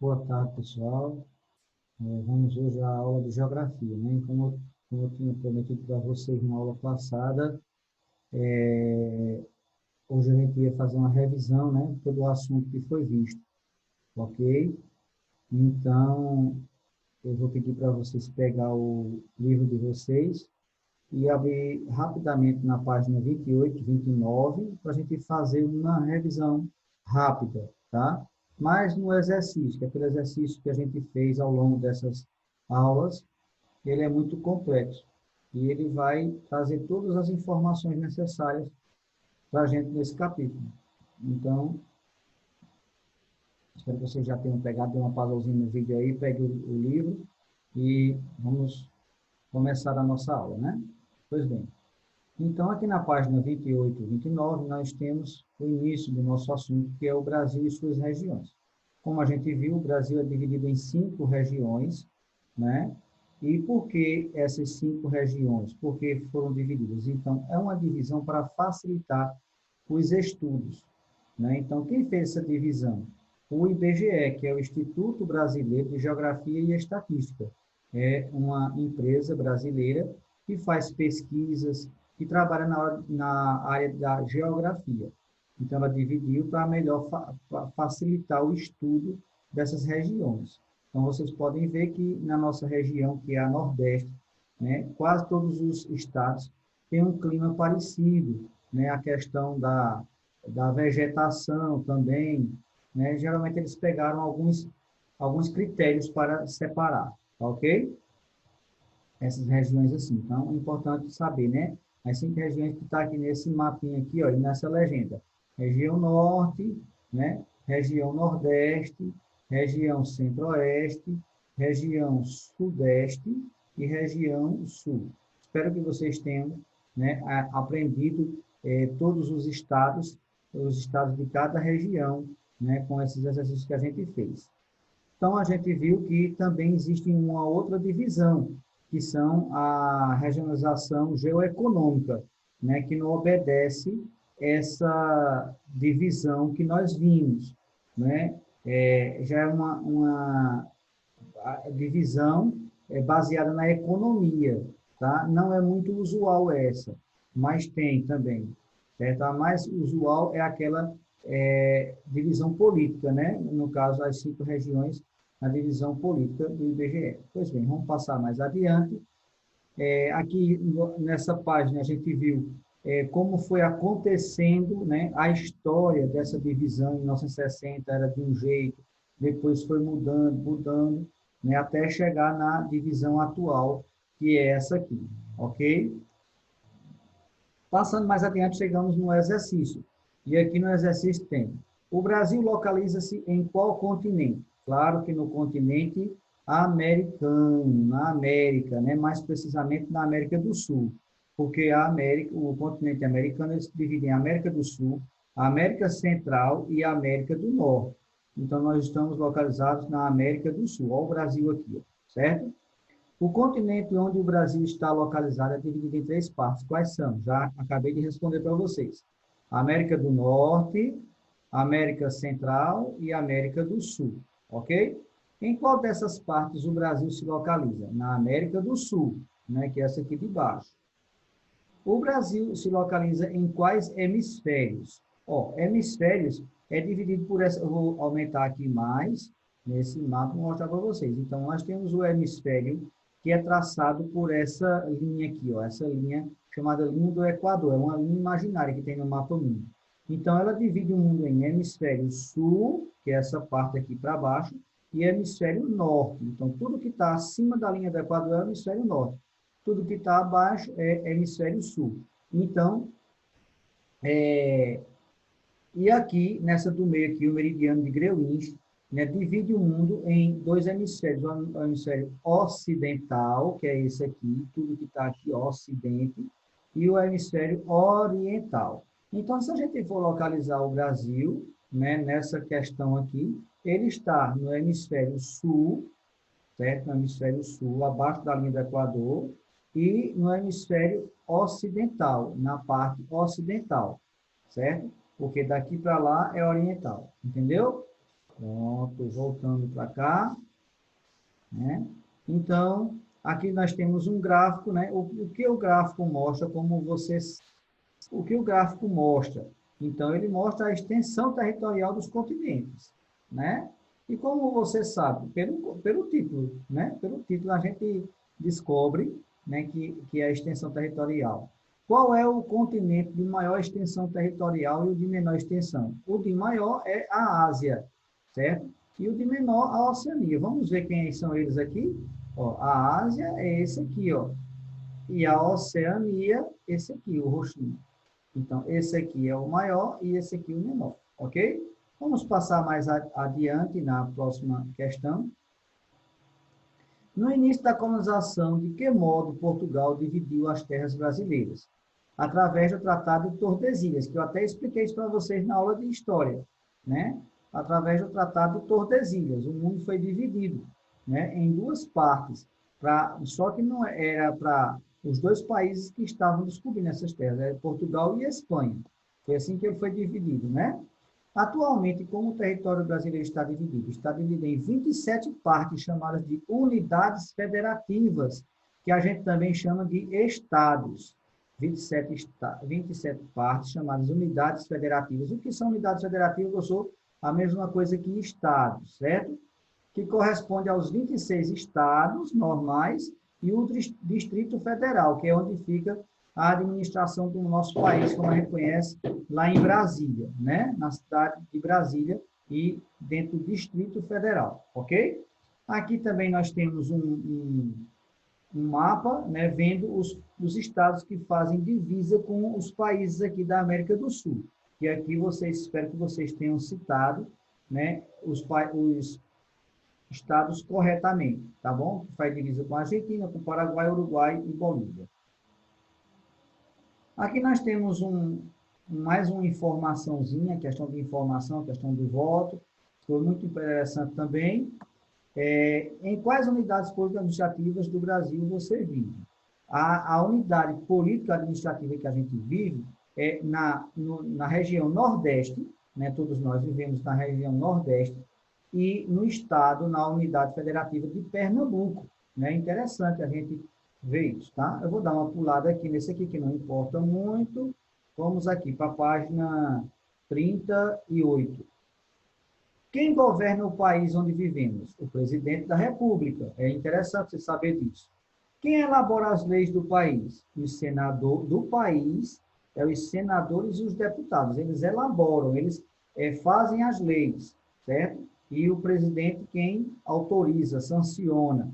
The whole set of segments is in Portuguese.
Boa tarde, pessoal. Vamos hoje à aula de geografia, né? Como eu tinha prometido para vocês na aula passada, hoje a gente ia fazer uma revisão, né? Todo o assunto que foi visto, ok? Então, eu vou pedir para vocês pegar o livro de vocês e abrir rapidamente na página 28, 29, para a gente fazer uma revisão rápida, tá? Mas no exercício, que é aquele exercício que a gente fez ao longo dessas aulas, ele é muito complexo e ele vai trazer todas as informações necessárias para a gente nesse capítulo. Então, espero que vocês já tenham pegado uma pausazinha no vídeo aí, pegue o livro e vamos começar a nossa aula, né? Pois bem, então aqui na página 28 e 29, nós temos o início do nosso assunto, que é o Brasil e suas regiões. Como a gente viu, o Brasil é dividido em 5 regiões, né? E por que essas 5 regiões? Por que foram divididas? Então, é uma divisão para facilitar os estudos, né? Então, quem fez essa divisão? O IBGE, que é o Instituto Brasileiro de Geografia e Estatística. É uma empresa brasileira que faz pesquisas, que trabalha na área da geografia. Então, ela dividiu para melhor facilitar o estudo dessas regiões. Então, vocês podem ver que na nossa região, que é a Nordeste, né, quase todos os estados têm um clima parecido, né, a questão da vegetação também, né, geralmente eles pegaram alguns critérios para separar, tá ok? Essas regiões assim. Então, é importante saber, né? As 5 regiões que está aqui nesse mapinha aqui, ó, e nessa legenda. Região Norte, né? Região Nordeste, região Centro-Oeste, região Sudeste e região Sul. Espero que vocês tenham, né, aprendido todos os estados de cada região, né, com esses exercícios que a gente fez. Então, a gente viu que também existe uma outra divisão, que são a regionalização geoeconômica, né, que não obedece essa divisão que nós vimos, né? Já é uma divisão baseada na economia, tá? Não é muito usual essa, mas tem também, certo? A mais usual é aquela divisão política, né? No caso, as 5 regiões, a divisão política do IBGE. Pois bem, vamos passar mais adiante. Aqui nessa página a gente viu como foi acontecendo, né, a história dessa divisão. Em 1960 era de um jeito, depois foi mudando, mudando, né, até chegar na divisão atual, que é essa aqui, ok? Passando mais adiante, chegamos no exercício. E aqui no exercício tem: o Brasil localiza-se em qual continente? Claro que no continente americano, na América, né? Mais precisamente na América do Sul, porque a América, o continente americano, ele se divide em América do Sul, América Central e América do Norte. Então, nós estamos localizados na América do Sul. Olha o Brasil aqui, certo? O continente onde o Brasil está localizado é dividido em 3 partes. Quais são? Já acabei de responder para vocês. América do Norte, América Central e América do Sul. Ok? Em qual dessas partes o Brasil se localiza? Na América do Sul, né, que é essa aqui de baixo. O Brasil se localiza em quais hemisférios? Ó, hemisférios é dividido por essa. Eu vou aumentar aqui mais nesse mapa e mostrar para vocês. Então, nós temos o hemisfério que é traçado por essa linha aqui, ó, essa linha chamada linha do Equador. É uma linha imaginária que tem no mapa mundo. Então, ela divide o mundo em hemisfério sul, que é essa parte aqui para baixo, e hemisfério norte. Então, tudo que está acima da linha do Equador é o hemisfério norte. Tudo que está abaixo é hemisfério sul. Então, e aqui, nessa do meio aqui, o meridiano de Greenwich, né, divide o mundo em 2 hemisférios. O hemisfério ocidental, que é esse aqui, tudo que está aqui, ocidente, e o hemisfério oriental. Então, se a gente for localizar o Brasil, né, nessa questão aqui, ele está no hemisfério sul, certo? No hemisfério sul, abaixo da linha do Equador, e no hemisfério ocidental, na parte ocidental, certo? Porque daqui para lá é oriental, entendeu? Pronto. estou voltando para cá, né? Então, aqui nós temos um gráfico, né? O que o gráfico mostra, como vocês... O que o gráfico mostra? Então, ele mostra a extensão territorial dos continentes, né? E como você sabe, pelo título, né? Pelo título a gente descobre, né, que é a extensão territorial. Qual é o continente de maior extensão territorial e o de menor extensão? O de maior é a Ásia, certo? E o de menor, a Oceania. Vamos ver quem são eles aqui? Ó, a Ásia é esse aqui, ó. E a Oceania, esse aqui, o roxinho. Então, esse aqui é o maior e esse aqui o menor, ok? Vamos passar mais adiante na próxima questão. No início da colonização, de que modo Portugal dividiu as terras brasileiras? Através do Tratado de Tordesilhas, que eu até expliquei isso para vocês na aula de História, né? Através do Tratado de Tordesilhas, o mundo foi dividido, né, em duas partes, só que não era para os dois países que estavam descobrindo essas terras, Portugal e Espanha. Foi assim que ele foi dividido, né? Atualmente, como o território brasileiro está dividido? Está dividido em 27 partes, chamadas de unidades federativas, que a gente também chama de estados. 27 partes, chamadas unidades federativas. O que são unidades federativas? Eu sou a mesma coisa que estados, certo? Que corresponde aos 26 estados normais e o Distrito Federal, que é onde fica a administração do nosso país, como a gente conhece, lá em Brasília, né? Na cidade de Brasília e dentro do Distrito Federal, ok? Aqui também nós temos um mapa, né, vendo os estados que fazem divisa com os países aqui da América do Sul. E aqui espero que vocês tenham citado, né, os estados corretamente, tá bom? Que faz divisa com a Argentina, com o Paraguai, Uruguai e Bolívia. Aqui nós temos mais uma informaçãozinha, questão de informação, questão do voto, foi muito interessante também. Em quais unidades políticas administrativas do Brasil você vive? A unidade política administrativa que a gente vive é na região Nordeste, né? Todos nós vivemos na região Nordeste, e no estado, na unidade federativa de Pernambuco. Né? Interessante a gente ver isso, tá? Eu vou dar uma pulada aqui nesse aqui, que não importa muito. Vamos aqui para a página 38. Quem governa o país onde vivemos? O presidente da República. É interessante você saber disso. Quem elabora as leis do país? O senador do país, os senadores e os deputados. Eles elaboram, eles fazem as leis, certo? E o presidente quem autoriza, sanciona.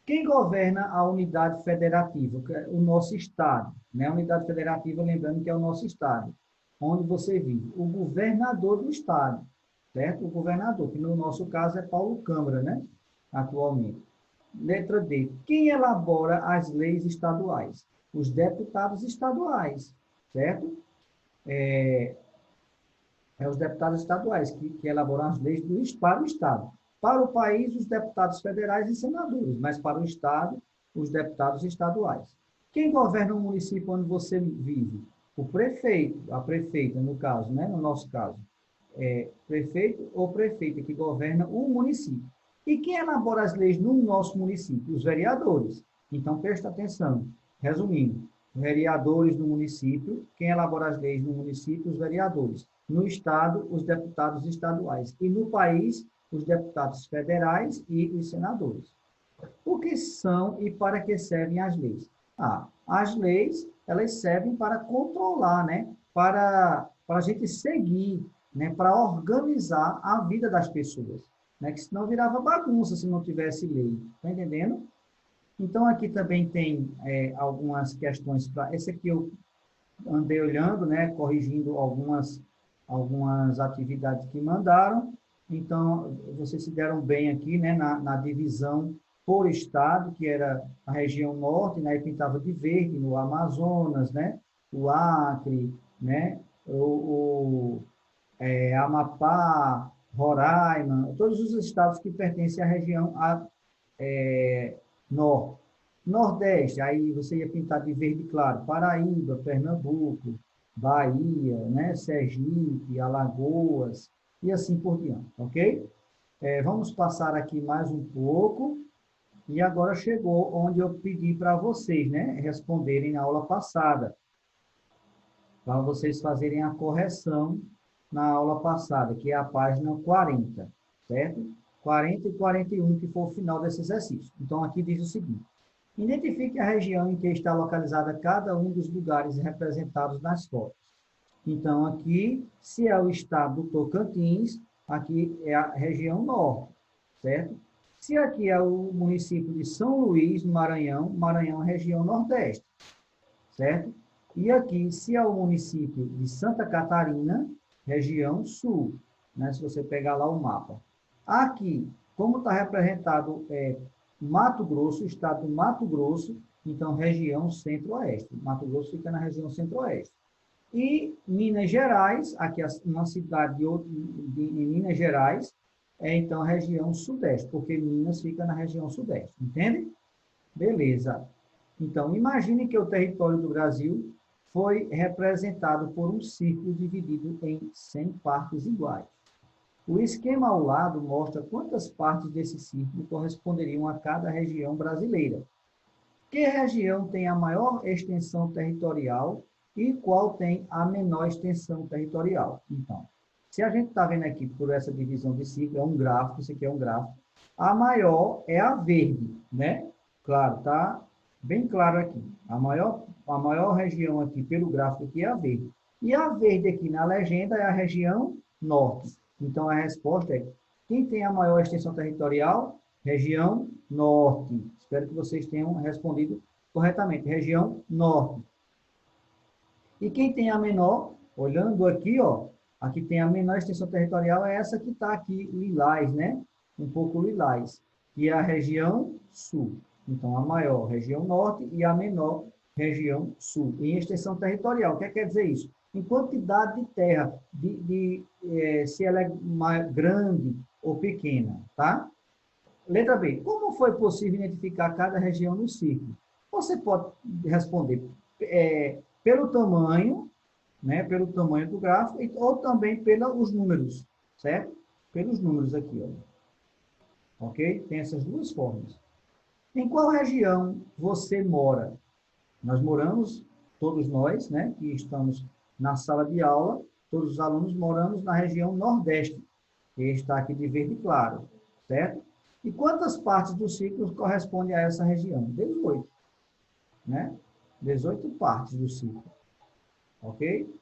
Quem governa a unidade federativa? O nosso Estado. Né? A unidade federativa, lembrando que é o nosso Estado, onde você vive. O governador do Estado, certo? O governador, que no nosso caso é Paulo Câmara, né? Atualmente. Letra D. Quem elabora as leis estaduais? Os deputados estaduais, certo? Os deputados estaduais que elaboram as leis para o Estado. Para o país, os deputados federais e senadores, mas para o Estado, os deputados estaduais. Quem governa o município onde você vive? O prefeito, a prefeita, no caso, né? No nosso caso. Prefeito ou prefeita que governa o município. E quem elabora as leis no nosso município? Os vereadores. Então, presta atenção. Resumindo, vereadores no município, quem elabora as leis no município? Os vereadores. No Estado, os deputados estaduais. E no país, os deputados federais e os senadores. O que são e para que servem as leis? As leis, elas servem para controlar, né? Para a gente seguir, né? Para organizar a vida das pessoas. Né? Que senão virava bagunça se não tivesse lei. Está entendendo? Então, aqui também tem algumas questões. Esse aqui eu andei olhando, né? Corrigindo algumas atividades que mandaram. Então, vocês se deram bem aqui, né, na divisão por estado, que era a região norte, né, e pintava de verde no Amazonas, né, o Acre, né, Amapá, Roraima, todos os estados que pertencem à região norte. Nordeste, aí você ia pintar de verde claro, Paraíba, Pernambuco, Bahia, né, Sergipe, Alagoas, e assim por diante, ok? Vamos passar aqui mais um pouco. E agora chegou onde eu pedi para vocês, né, responderem na aula passada. Para vocês fazerem a correção na aula passada, que é a página 40, certo? 40 e 41, que foi o final desse exercício. Então, aqui diz o seguinte. Identifique a região em que está localizada cada um dos lugares representados nas fotos. Então, aqui, se é o estado do Tocantins, aqui é a região norte, certo? Se aqui é o município de São Luís, no Maranhão, Maranhão é região nordeste, certo? E aqui, se é o município de Santa Catarina, região sul, né? Se você pegar lá o mapa. Aqui, como está representado Mato Grosso, estado do Mato Grosso, então região centro-oeste. Mato Grosso fica na região centro-oeste. E Minas Gerais, aqui uma cidade em Minas Gerais, então região sudeste, porque Minas fica na região sudeste, entende? Beleza. Então, imagine que o território do Brasil foi representado por um círculo dividido em 100 partes iguais. O esquema ao lado mostra quantas partes desse círculo corresponderiam a cada região brasileira. Que região tem a maior extensão territorial e qual tem a menor extensão territorial? Então, se a gente está vendo aqui por essa divisão de círculo, é um gráfico, isso aqui é um gráfico, a maior é a verde, né? Claro, tá bem claro aqui. A maior região aqui pelo gráfico aqui é a verde. E a verde aqui na legenda é a região norte. Então, a resposta é, quem tem a maior extensão territorial? Região norte. Espero que vocês tenham respondido corretamente. Região norte. E quem tem a menor? Olhando aqui, ó, aqui tem a menor extensão territorial, é essa que está aqui, lilás, né? Um pouco lilás, que é a região sul. Então, a maior, região norte, e a menor, região sul. Em extensão territorial, o que quer dizer isso? Em quantidade de terra, se ela é grande ou pequena, tá? Letra B. Como foi possível identificar cada região no círculo? Você pode responder pelo tamanho, né, pelo tamanho do gráfico, ou também pelos números, certo? Pelos números aqui, ó. Ok? Tem essas duas formas. Em qual região você mora? Nós moramos, todos nós, né, que estamos na sala de aula, todos os alunos moramos na região nordeste, que está aqui de verde claro, certo? E quantas partes do círculo correspondem a essa região? 18, né? 18 partes do círculo, ok?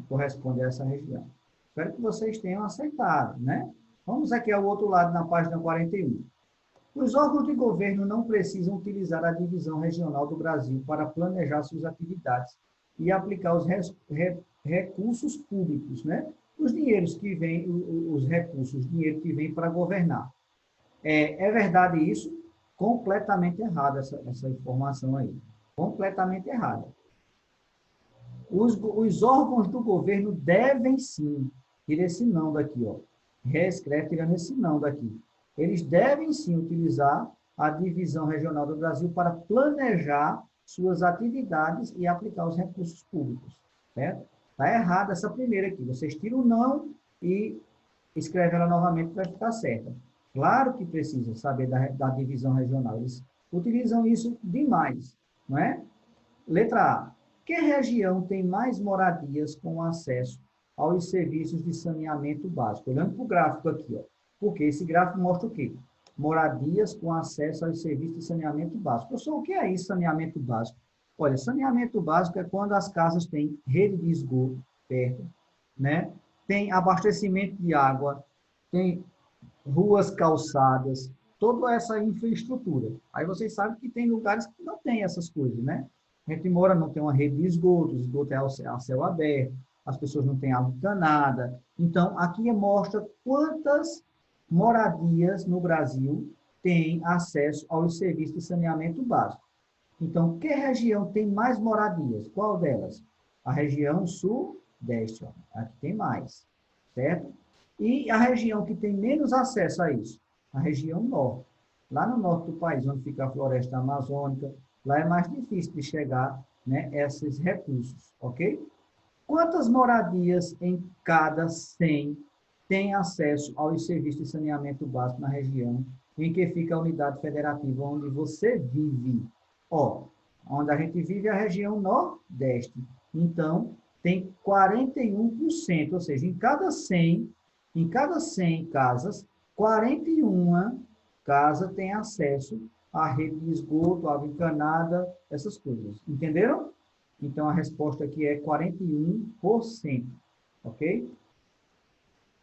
Corresponde a essa região. Espero que vocês tenham acertado, né? Vamos aqui ao outro lado, na página 41. Os órgãos de governo não precisam utilizar a divisão regional do Brasil para planejar suas atividades e aplicar os recursos públicos, né? Os dinheiros que vêm, os recursos, o dinheiro que vem para governar. É verdade isso? Completamente errada essa informação aí. Completamente errada. Os órgãos do governo devem sim, tira esse não daqui, ó. Reescreve tirando esse não daqui. Eles devem sim utilizar a divisão regional do Brasil para planejar suas atividades e aplicar os recursos públicos, certo? Está errada essa primeira aqui. Vocês tiram o não e escreve ela novamente para ficar certa. Claro que precisa saber da divisão regional. Eles utilizam isso demais, não é? Letra A. Que região tem mais moradias com acesso aos serviços de saneamento básico? Olhando para o gráfico aqui, ó. Porque esse gráfico mostra o quê? Moradias com acesso aos serviços de saneamento básico. Pessoal, o que é isso, saneamento básico? Olha, saneamento básico é quando as casas têm rede de esgoto perto, né? Tem abastecimento de água, tem ruas, calçadas, toda essa infraestrutura. Aí vocês sabem que tem lugares que não tem essas coisas, né? A gente mora, não tem uma rede de esgoto, o esgoto é a céu aberto, as pessoas não têm água encanada. Então, aqui mostra quantas moradias no Brasil têm acesso aos serviços de saneamento básico. Então, que região tem mais moradias? Qual delas? A região sudeste, ó. Aqui tem mais, certo? E a região que tem menos acesso a isso? A região norte. Lá no norte do país, onde fica a floresta amazônica, lá é mais difícil de chegar, né, esses recursos, ok? Quantas moradias em cada 100 tem acesso aos serviços de saneamento básico na região em que fica a unidade federativa onde você vive. Ó, onde a gente vive é a região Nordeste. Então, tem 41%, ou seja, em cada 100 casas, 41 casas têm acesso à rede de esgoto, água encanada, essas coisas. Entenderam? Então, a resposta aqui é 41%, ok?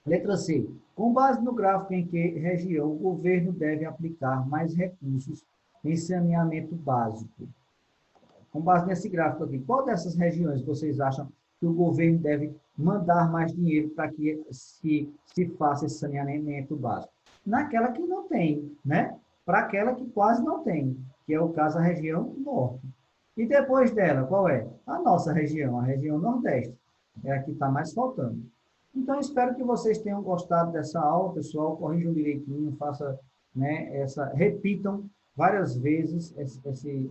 Letra C. Com base no gráfico em que região o governo deve aplicar mais recursos em saneamento básico? Com base nesse gráfico aqui, qual dessas regiões vocês acham que o governo deve mandar mais dinheiro para que se faça esse saneamento básico? Naquela que não tem, né? Para aquela que quase não tem, que é o caso da região norte. E depois dela, qual é? A nossa região, a região nordeste. É a que está mais faltando. Então, espero que vocês tenham gostado dessa aula, pessoal. Corrijam direitinho, faça, né, repitam várias vezes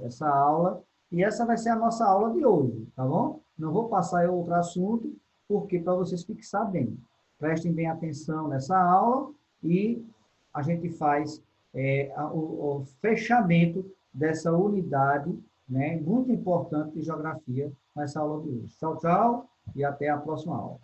essa aula. E essa vai ser a nossa aula de hoje, tá bom? Não vou passar outro assunto, porque para vocês fixar bem. Prestem bem atenção nessa aula e a gente faz o fechamento dessa unidade, né, muito importante de geografia nessa aula de hoje. Tchau, tchau e até a próxima aula.